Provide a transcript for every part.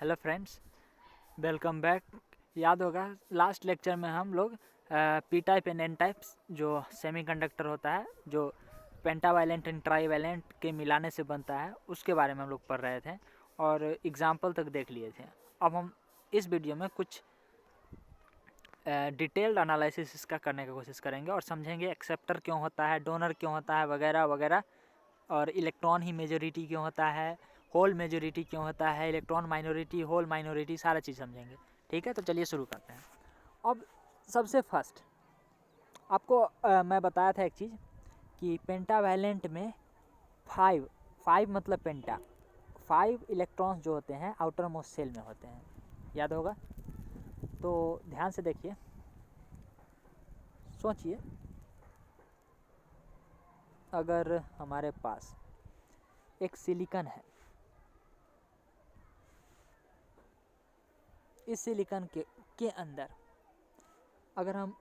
Hello friends, welcome back. याद होगा last lecture में हम लोग P type and N types जो सेमीकंडक्टर होता है, जो पेंटावैलेंट एंड ट्राईवैलेंट के मिलाने से बनता है, उसके बारे में हम लोग पढ़ रहे थे और एग्जाम्पल तक देख लिए थे। अब हम इस वीडियो में कुछ डिटेल्ड एनालिसिस इसका करने की कोशिश करेंगे और समझेंगे एक्सेप्टर क्यों होता है, डोनर क्यों होता है, वगैरह वगैरह, और इलेक्ट्रॉन ही मेजोरिटी क्यों होता है, होल मेजोरिटी क्यों होता है, इलेक्ट्रॉन माइनॉरिटी, होल माइनॉरिटी, सारा चीज़ समझेंगे। ठीक है, तो चलिए शुरू करते हैं। अब सबसे फर्स्ट आपको मैं बताया था एक चीज़ कि पेंटावैलेंट में फाइव मतलब पेंटा, 5 इलेक्ट्रॉन्स जो होते हैं आउटर मोस्ट सेल में होते हैं, याद होगा। तो ध्यान से देखिए, सोचिए, अगर हमारे पास एक सिलिकॉन है, इस सिलिकॉन के अंदर अगर हम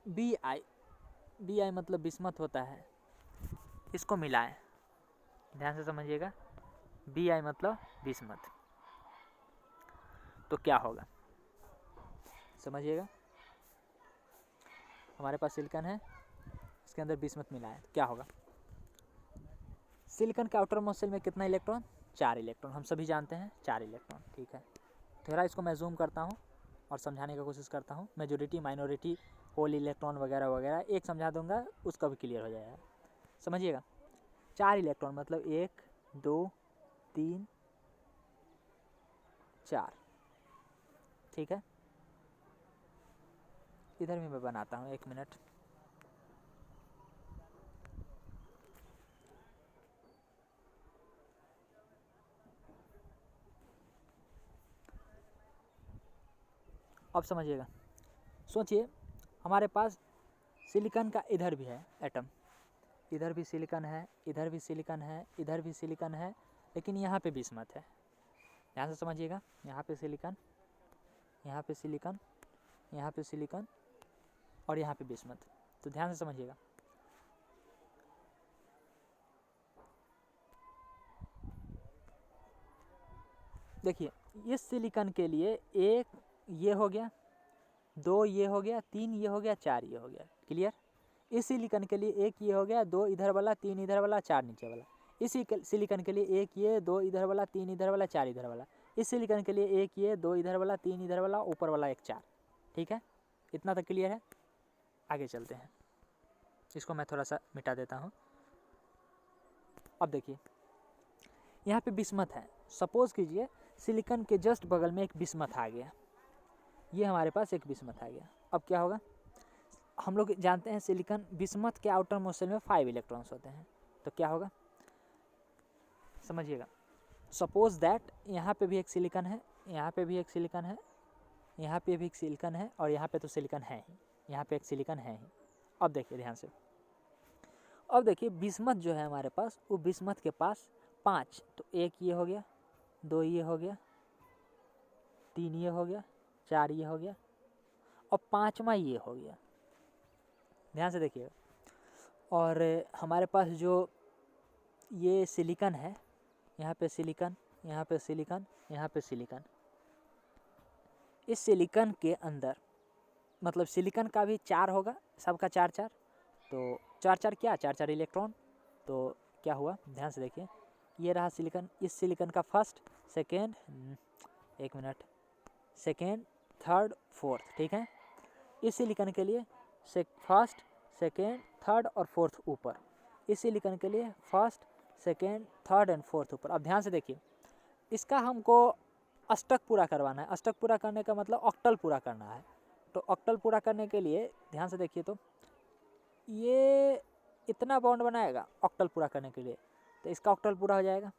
बी आई मतलब बिस्मथ होता है, इसको मिलाएं, ध्यान से समझिएगा, बी आई मतलब बिस्मथ, तो क्या होगा समझिएगा। हमारे पास सिलिकॉन है, इसके अंदर बिस्मथ मिलाएं तो क्या होगा। सिलिकॉन के आउटर मोस्ट शेल में कितना इलेक्ट्रॉन? 4 इलेक्ट्रॉन, हम सभी जानते हैं 4 इलेक्ट्रॉन। ठीक है, थोड़ा इसको मैं जूम करता हूँ और समझाने की कोशिश करता हूँ। मेजोरिटी, माइनॉरिटी, होल इलेक्ट्रॉन वगैरह वगैरह एक समझा दूंगा, उसका भी क्लियर हो जाएगा। समझिएगा, 4 इलेक्ट्रॉन मतलब 1 2 3 4। ठीक है, इधर भी मैं बनाता हूँ, 1 मिनट। अब समझिएगा, सोचिए, हमारे पास सिलिकॉन का इधर भी है एटम, इधर भी सिलिकॉन है, इधर भी सिलिकॉन है, इधर भी सिलिकॉन है, लेकिन यहाँ पे बिस्मथ है। ध्यान से समझिएगा, यहाँ पे सिलिकॉन, यहाँ पे सिलिकॉन, यहाँ पे सिलिकॉन और यहाँ पे बिस्मथ। तो ध्यान से समझिएगा, देखिए, इस सिलिकॉन के लिए 1 ये हो गया, 2 ये हो गया, 3 ये हो गया, 4 ये हो गया। क्लियर। इस सिलिकॉन के लिए 1 ये हो गया, 2 इधर वाला, 3 इधर वाला, 4 नीचे वाला। इसी सिलिकॉन के लिए 1 ये, 2 इधर वाला, 3 इधर वाला, 4 इधर वाला। इस सिलिकॉन के लिए 1 ये, 2 इधर वाला, 3 इधर वाला, ऊपर वाला 1 4। ठीक है, इतना तक क्लियर है। आगे चलते हैं, इसको मैं थोड़ा सा मिटा देता हूँ। अब देखिए, यहाँ पे बिस्मथ है, सपोज कीजिए सिलिकॉन के जस्ट बगल में एक बिस्मथ आ गया, ये हमारे पास एक बिस्मथ आ गया। अब क्या होगा, हम लोग जानते हैं सिलिकॉन बिस्मथ के आउटर मोस्ट शेल में 5 इलेक्ट्रॉन्स होते हैं, तो क्या होगा समझिएगा। सपोज दैट यहाँ पे भी एक सिलिकॉन है, यहाँ पे भी एक सिलिकॉन है, यहाँ पे भी एक सिलिकॉन है, और यहाँ पे तो सिलिकॉन है ही, यहाँ पे एक सिलिकॉन है ही। अब देखिए ध्यान से, अब देखिए बिस्मथ जो है हमारे पास, वो बिस्मथ के पास 5, तो 1 ये हो गया, 2 ये हो गया, 3 ये हो गया, 4 ये हो गया, और 5वां ये हो गया। ध्यान से देखिएगा, और हमारे पास जो ये सिलिकॉन है, यहाँ पे सिलिकॉन, यहाँ पे सिलिकॉन, यहाँ पे सिलिकॉन, इस सिलिकॉन के अंदर मतलब सिलिकॉन का भी 4 होगा, सबका 4 4, तो 4 4 क्या, 4 4 इलेक्ट्रॉन। तो क्या हुआ, ध्यान से देखिए, ये रहा सिलिकॉन, इस सिलिकॉन का first, second, 1 minute, second, third, fourth. ठीक है, इस सिलिकॉन के लिए फर्स्ट, सेकेंड, थर्ड और फोर्थ ऊपर, इस सिलिकॉन के लिए first, second, third and fourth ऊपर। अब ध्यान से देखिए, इसका हमको अष्टक पूरा करवाना है। अष्टक पूरा करने का मतलब ऑक्टल पूरा करना है। तो ऑक्टल पूरा करने के लिए ध्यान से देखिए, तो ये इतना बॉन्ड बनाएगा ऑक्टल पूरा करने के लिए, तो इसका ऑक्टल पूरा हो जाएगा।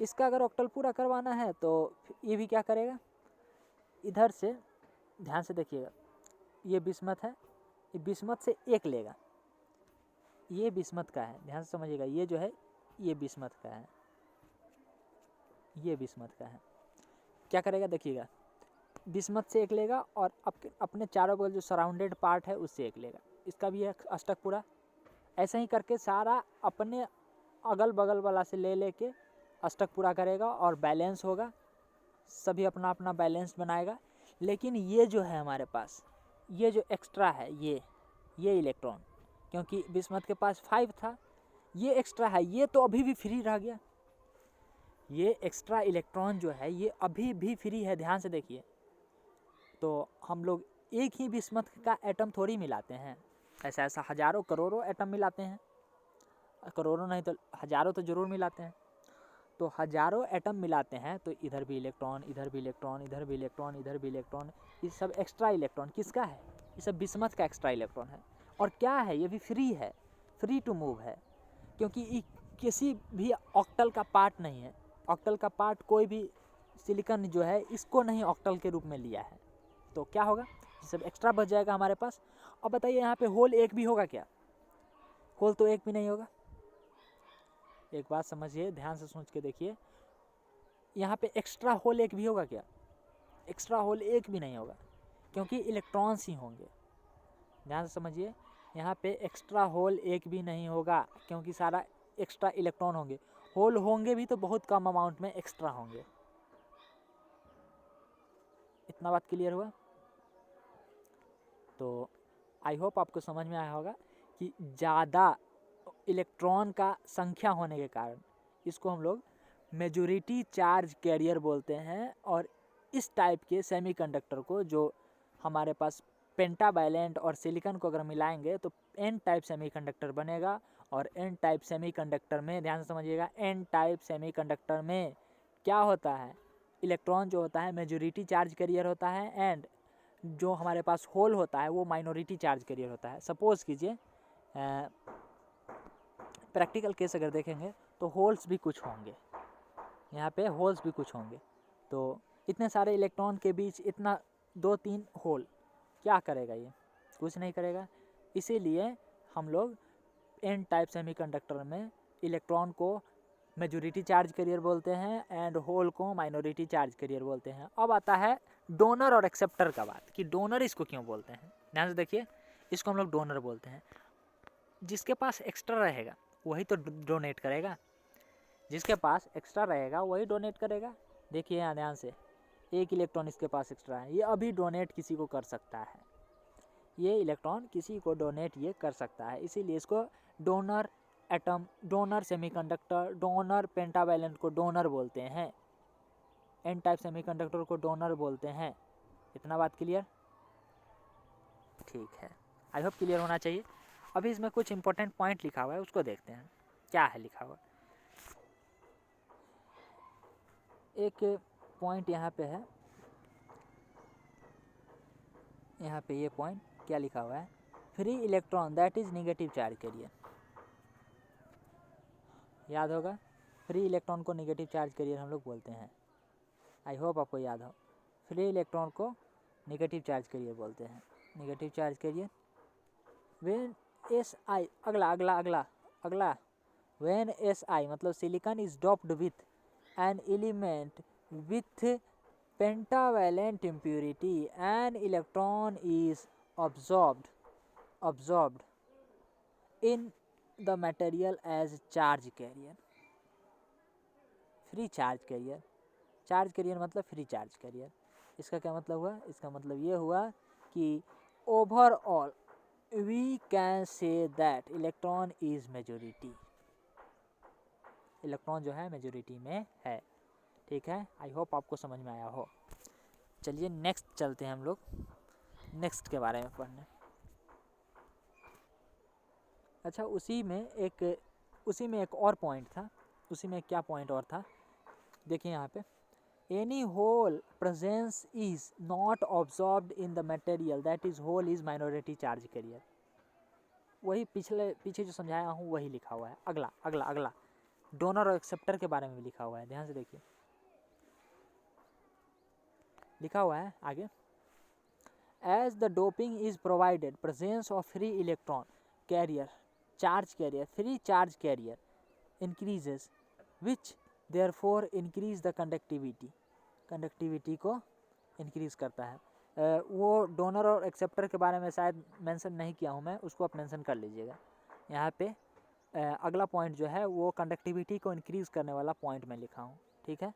इसका अगर ऑक्टल पूरा करवाना है तो ये भी क्या करेगा, इधर से ध्यान से देखिएगा, ये बिस्मथ है, ये बिस्मथ से 1 लेगा, ये बिस्मथ का है, ध्यान से समझिएगा, ये जो है ये बिस्मथ का है, ये बिस्मथ का है। क्या करेगा देखिएगा, बिस्मथ से 1 लेगा और अपने चारों बगल जो सराउंडेड पार्ट है उससे 1 लेगा, इसका भी है अष्टक पूरा। ऐसे ही करके सारा अपने अगल बगल वाला से ले लेके अष्टक पूरा करेगा और बैलेंस होगा, सभी अपना अपना बैलेंस बनाएगा। लेकिन ये जो है हमारे पास, ये जो एक्स्ट्रा है, ये इलेक्ट्रॉन, क्योंकि बिस्मथ के पास 5 था, ये एक्स्ट्रा है, ये तो अभी भी फ्री रह गया। ये एक्स्ट्रा इलेक्ट्रॉन जो है ये अभी भी फ्री है, ध्यान से देखिए। तो हम लोग एक ही बिस्मथ का एटम थोड़ी मिलाते हैं, ऐसा हजारों करोड़ों एटम मिलाते हैं, करोड़ों नहीं तो हजारों तो ज़रूर मिलाते हैं। तो हजारों एटम मिलाते हैं तो इधर भी इलेक्ट्रॉन, इधर भी इलेक्ट्रॉन, इधर भी इलेक्ट्रॉन, इधर भी इलेक्ट्रॉन, ये सब एक्स्ट्रा इलेक्ट्रॉन किसका है? ये सब बिस्मथ का एक्स्ट्रा इलेक्ट्रॉन है। और क्या है? ये भी फ्री है, फ्री टू मूव है, क्योंकि ये किसी भी ऑक्टल का पार्ट नहीं है। ऑक्टल का पार्ट कोई भी सिलिकॉन जो है इसको नहीं ऑक्टल के रूप में लिया है। तो क्या होगा? ये सब एक्स्ट्रा बच जाएगा हमारे पास। अब बताइए यहाँ पे होल एक भी होगा क्या? होल तो एक भी नहीं होगा। एक बात समझिए, ध्यान से सोच के देखिए, यहाँ पे एक्स्ट्रा होल एक भी होगा क्या? एक्स्ट्रा होल एक भी नहीं होगा, क्योंकि इलेक्ट्रॉन्स ही होंगे। ध्यान से समझिए, यहाँ पे एक्स्ट्रा होल एक भी नहीं होगा, क्योंकि सारा एक्स्ट्रा इलेक्ट्रॉन होंगे। होल होंगे भी तो बहुत कम अमाउंट में एक्स्ट्रा होंगे। इतना बात क्लियर हुआ? तो आई होप आपको समझ में आया होगा कि ज़्यादा इलेक्ट्रॉन का संख्या होने के कारण इसको हम लोग मेजॉरिटी चार्ज कैरियर बोलते हैं। और इस टाइप के सेमीकंडक्टर को, जो हमारे पास पेंटावैलेंट और सिलिकॉन को अगर मिलाएंगे तो एन टाइप सेमीकंडक्टर बनेगा। और एन टाइप सेमीकंडक्टर में, ध्यान से समझिएगा, एन टाइप सेमीकंडक्टर में क्या होता है? इलेक्ट्रॉन जो होता है मेजॉरिटी चार्ज कैरियर होता है, एंड जो हमारे पास होल होता है वो माइनॉरिटी चार्ज कैरियर होता है। सपोज़ कीजिए प्रैक्टिकल केस अगर देखेंगे तो होल्स भी कुछ होंगे, यहाँ पे होल्स भी कुछ होंगे। तो इतने सारे इलेक्ट्रॉन के बीच इतना 2-3 होल क्या करेगा? ये कुछ नहीं करेगा। इसीलिए हम लोग एन टाइप सेमीकंडक्टर में इलेक्ट्रॉन को मेजॉरिटी चार्ज कैरियर बोलते हैं एंड होल को माइनॉरिटी चार्ज कैरियर बोलते हैं। अब आता है डोनर और एक्सेप्टर का बात, कि डोनर इसको क्यों बोलते हैं। ध्यान से देखिए, इसको हम लोग डोनर बोलते हैं। जिसके पास एक्स्ट्रा रहेगा वही तो डोनेट करेगा, जिसके पास एक्स्ट्रा रहेगा वही डोनेट करेगा। देखिए यहाँ ध्यान से, एक इलेक्ट्रॉन इसके पास एक्स्ट्रा है, ये अभी डोनेट किसी को कर सकता है, ये इलेक्ट्रॉन किसी को डोनेट ये कर सकता है। इसीलिए इसको donor atom, donor semiconductor, donor pentavalent को डोनर बोलते हैं, एन टाइप सेमीकंडक्टर को डोनर बोलते हैं। इतना बात क्लियर? ठीक है, आई होप क्लियर होना चाहिए। अभी इसमें कुछ इंपॉर्टेंट पॉइंट लिखा हुआ है, उसको देखते हैं क्या है लिखा हुआ। एक पॉइंट यहाँ पे है, यहाँ पे ये पॉइंट क्या लिखा हुआ है? Free electron that is negative charge carrier. याद होगा, फ्री इलेक्ट्रॉन को नेगेटिव चार्ज कैरियर हम लोग बोलते हैं। आई होप आपको याद हो, फ्री इलेक्ट्रॉन को नेगेटिव चार्ज कैरियर बोलते हैं। Negative charge carrier when S I, अगला अगला अगला अगला व्हेन एस आई मतलब silicon is doped with an element with pentavalent impurity, an electron is absorbed in the material as charge carrier. Free charge carrier, charge carrier मतलब free charge carrier. इसका क्या मतलब हुआ? इसका मतलब ये हुआ कि overall we can say that electron is majority, electron जो है मेजॉरिटी में है। ठीक है, आई होप आपको समझ में आया हो। चलिए नेक्स्ट चलते हैं हम लोग नेक्स्ट के बारे में पढ़ने। अच्छा, उसी में एक और पॉइंट था, उसी में क्या पॉइंट और था? देखिए यहाँ पे, any hole presence is not absorbed in the material that is hole is minority charge carrier. वही पीछे जो समझाया हूँ वही लिखा हुआ है। अगला अगला अगला डोनर और एक्सेप्टर के बारे में भी लिखा हुआ है, ध्यान से देखिए। लिखा हुआ है आगे, as the doping is provided presence of free electron carrier charge carrier, free charge carrier increases which therefore increase the conductivity, conductivity को इंक्रीज करता है। वो डोनर और एक्सेप्टर के बारे में शायद मेंशन नहीं किया हूँ मैं, उसको आप मेंशन कर लीजिएगा। यहाँ पे अगला पॉइंट जो है वो कंडक्टिविटी को इंक्रीज करने वाला पॉइंट मैं लिखा हूँ। ठीक है,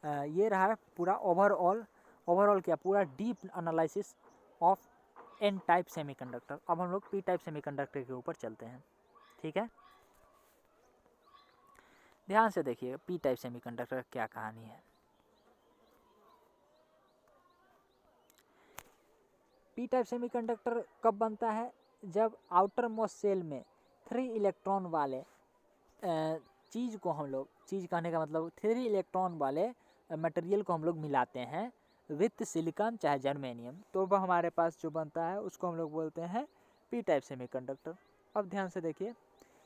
ये रहा पूरा ओवरऑल क्या पूरा deep analysis of N type semiconductor. अब हम लोग पी टाइप सेमीकंडक्टर के ऊपर चलते हैं, ठीक है। ध्यान से देखिए पी टाइप सेमीकंडक्टर का क्या कहानी है। पी टाइप सेमीकंडक्टर कब बनता है? जब आउटर मोस्ट सेल में 3 इलेक्ट्रॉन वाले चीज़ को हम लोग, चीज़ कहने का मतलब 3 इलेक्ट्रॉन वाले मटेरियल को हम लोग मिलाते हैं विथ सिलिकॉन चाहे जर्मेनियम, तो वह हमारे पास जो बनता है उसको हम लोग बोलते हैं पी टाइप सेमीकंडक्टर। अब ध्यान से देखिए,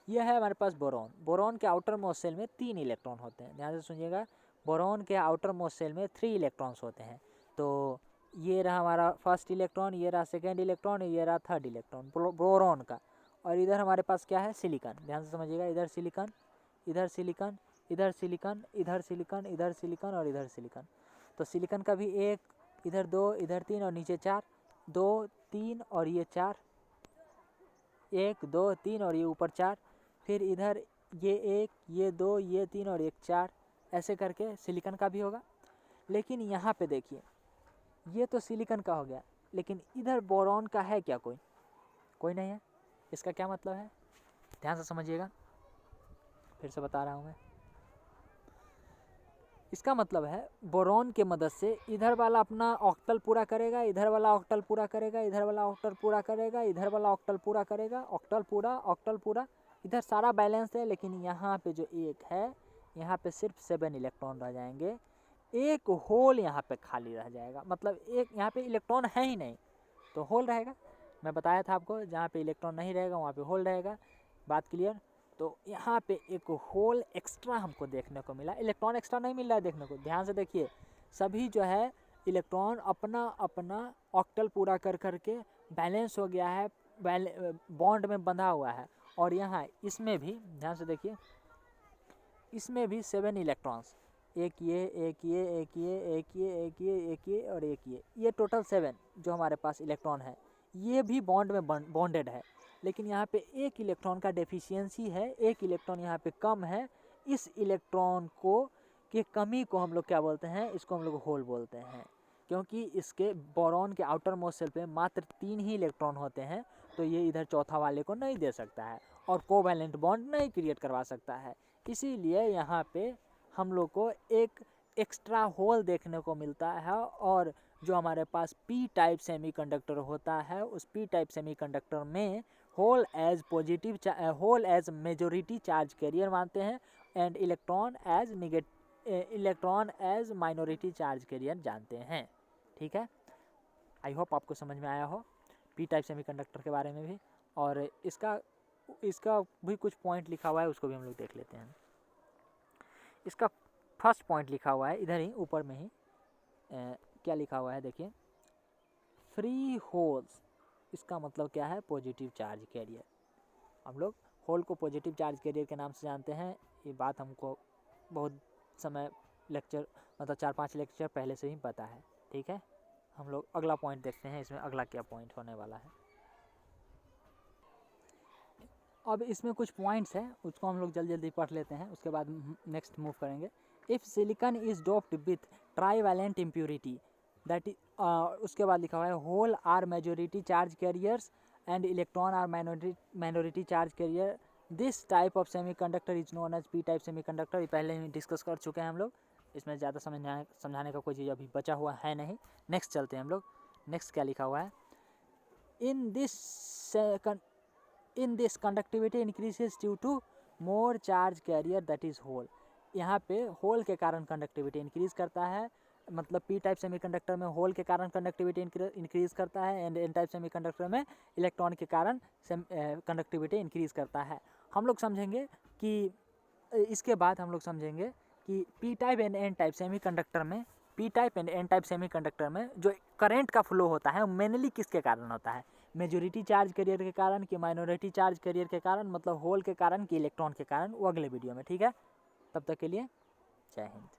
यह है हमारे पास बोरॉन। बोरॉन के आउटर मोस्ट सेल में 3 इलेक्ट्रॉन होते हैं। ध्यान से सुनिएगा, बोरॉन के आउटर मोस्ट सेल में 3 इलेक्ट्रॉन्स होते हैं। तो ये रहा हमारा फर्स्ट इलेक्ट्रॉन, ये रहा सेकेंड इलेक्ट्रॉन, ये रहा थर्ड इलेक्ट्रॉन बोरॉन का। और इधर हमारे पास क्या है? सिलिकॉन। ध्यान से समझिएगा, इधर सिलिकॉन, इधर सिलिकॉन, इधर सिलिकॉन, इधर सिलिकॉन, इधर सिलिकॉन और इधर सिलिकॉन। तो सिलिकॉन का भी 1, इधर 2, इधर 3 और नीचे 4, 2, 3 और ये 4, 1, 2, 3 और ये ऊपर 4, फिर इधर ये 1, ये 2, ये 3 और 1, 4, ऐसे करके सिलिकॉन का भी होगा। लेकिन यहाँ पे देखिए, ये तो सिलिकॉन का हो गया, लेकिन इधर बोरॉन का है क्या? कोई नहीं है। इसका क्या मतलब है? ध्यान से समझिएगा, फिर से बता रहा हूँ मैं। इसका मतलब है बोरॉन के मदद से इधर वाला अपना ऑक्टल पूरा करेगा, इधर वाला ऑक्टल पूरा करेगा, इधर वाला ऑक्टल पूरा करेगा, इधर वाला ऑक्टल पूरा करेगा, ऑक्टल पूरा, इधर सारा बैलेंस है। लेकिन यहाँ पे जो एक है, यहाँ पे सिर्फ 7 इलेक्ट्रॉन रह जाएंगे, एक होल यहाँ पे खाली रह जाएगा। मतलब एक यहाँ पे इलेक्ट्रॉन है ही नहीं, तो होल रहेगा। मैं बताया था आपको, जहाँ पे इलेक्ट्रॉन नहीं रहेगा वहाँ पे होल रहेगा। बात क्लियर? तो यहाँ पे एक होल एक्स्ट्रा हमको देखने को मिला, इलेक्ट्रॉन एक्स्ट्रा नहीं मिल रहा है देखने को। ध्यान से देखिए, सभी जो है इलेक्ट्रॉन अपना अपना ऑक्टल पूरा कर करके बैलेंस हो गया है, बॉन्ड में बंधा हुआ है। और यहाँ इसमें भी ध्यान से देखिए, इसमें भी 7 इलेक्ट्रॉन्स, एक ये, एक ये, एक ये, एक ये, एक ये, एक ये और एक ये टोटल 7 जो हमारे पास इलेक्ट्रॉन है, ये भी बॉन्ड में बॉन्डेड है। लेकिन यहाँ पे एक इलेक्ट्रॉन का डेफिशिएंसी है, एक इलेक्ट्रॉन यहाँ पे कम है। इस इलेक्ट्रॉन को के कमी को हम लोग क्या बोलते हैं? इसको हम लोग होल बोलते हैं, क्योंकि इसके बोरॉन के आउटर मोस्ट शेल पे मात्र 3 ही इलेक्ट्रॉन होते हैं। तो ये इधर चौथा वाले को नहीं दे सकता है और कोवैलेंट बॉन्ड नहीं क्रिएट करवा सकता है। इसीलिए यहाँ पे हम लोग को एक एक्स्ट्रा होल देखने को मिलता है। और जो हमारे पास पी टाइप सेमीकंडक्टर होता है, उस पी टाइप सेमीकंडक्टर में hole as majority charge carrier मानते हैं and electron as minority charge carrier जानते हैं। ठीक है, आई होप आपको समझ में आया हो पी टाइप सेमीकंडक्टर के बारे में भी। और इसका भी कुछ पॉइंट लिखा हुआ है, उसको भी हम लोग देख लेते हैं। इसका फर्स्ट पॉइंट लिखा हुआ है इधर ही ऊपर में ही, क्या लिखा हुआ है देखिए, फ्री होल्स। इसका मतलब क्या है? Positive charge carrier. हम लोग होल को पॉजिटिव चार्ज कैरियर के नाम से जानते हैं। ये बात हमको बहुत समय लेक्चर मतलब 4-5 लेक्चर पहले से ही पता है। ठीक है, हम लोग अगला पॉइंट देखते हैं, इसमें अगला क्या पॉइंट होने वाला है। अब इसमें कुछ पॉइंट्स हैं, उसको हम लोग जल्दी जल्दी पढ़ लेते हैं, उसके बाद नेक्स्ट मूव करेंगे। If silicon is doped with trivalent impurity that उसके बाद लिखा हुआ है hole are majority charge carriers and electron are minority charge carrier. This type of semiconductor is known as P type semiconductor. ये पहले ही discuss कर चुके हैं हम लोग, इसमें ज़्यादा समझाने का कोई चीज़ अभी बचा हुआ है नहीं। नेक्स्ट चलते हैं हम लोग। नेक्स्ट क्या लिखा हुआ है? In this conductivity increases due to more charge carrier that is hole. यहाँ पे होल के कारण कंडक्टिविटी इंक्रीज करता है, मतलब पी टाइप सेमीकंडक्टर में होल के कारण कंडक्टिविटी इंक्रीज करता है एंड एन टाइप सेमीकंडक्टर में इलेक्ट्रॉन के कारण कंडक्टिविटी इंक्रीज करता है। हम लोग समझेंगे कि इसके बाद हम लोग समझेंगे कि P type and N type semiconductor में, P type and N type semiconductor में जो करंट का फ्लो होता है मेनली किसके कारण होता है? मेजॉरिटी चार्ज कैरियर के कारण कि माइनॉरिटी चार्ज कैरियर के कारण, मतलब होल के कारण कि इलेक्ट्रॉन के कारण। वो अगले वीडियो में। ठीक है, तब तक के लिए जय हिंद।